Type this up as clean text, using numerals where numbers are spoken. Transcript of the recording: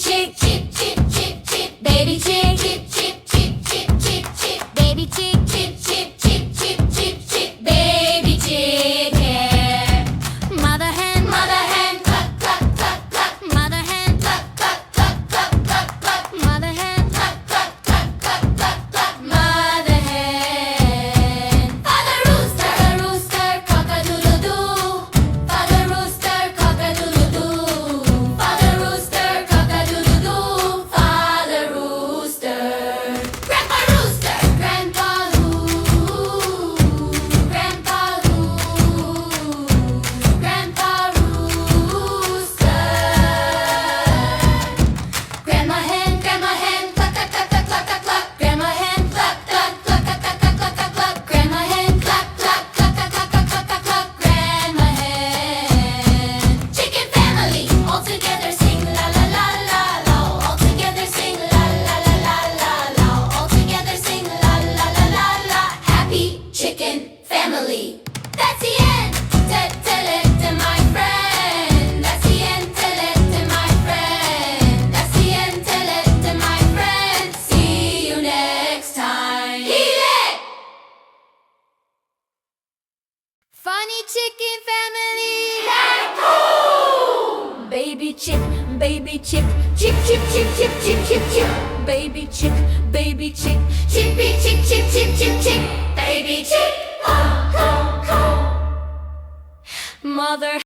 chick, chip, chip, chip, chip. Baby chick, chip, chip, chip, chip, chip, chip. Baby chick, chip, chip, chip, chip, chip, chip. Baby chicken. Mother hen, cluck, cluck, cluck, cluck. Mother hen, cluck, cluck, cluck, cluck, cluck, cluck. Mother hen, cluck, cluck, cluck, cluck, cluck, cluck. Mother hen. Father rooster, cock-a-doodle-doo. Father rooster, cock-a-doodle-doo. Father rooster, cock-a-doodle-doo. Father rooster. Grandpa rooster, grandpa who? Grandpa who? Grandpa rooster. Grandma hen, cluck, cluck, cluck, cluck, cluck, cluck. Grandma hen, cluck, cluck, cluck, cluck, cluck, cluck, cluck, cluck. Grandma hen, cluck, cluck, cluck, cluck, cluck, cluck, cluck, cluck, cluck. Grandma hen. Chicken family, all together sing la la la la la. All together sing la la la la la la. All together sing la la la la la. Happy chicken family. That's the end. Tell it to my friend. That's the end. Tell it to my friend. That's the end. Tell it to my friend. See you next time. Eat it! Funny chicken family. Baby chick, chip, chip, chip, chip, chip, chip, chip. Baby chick, chippy chick, chip, chip, chip, chip. Baby chick, oh, oh, oh. Mother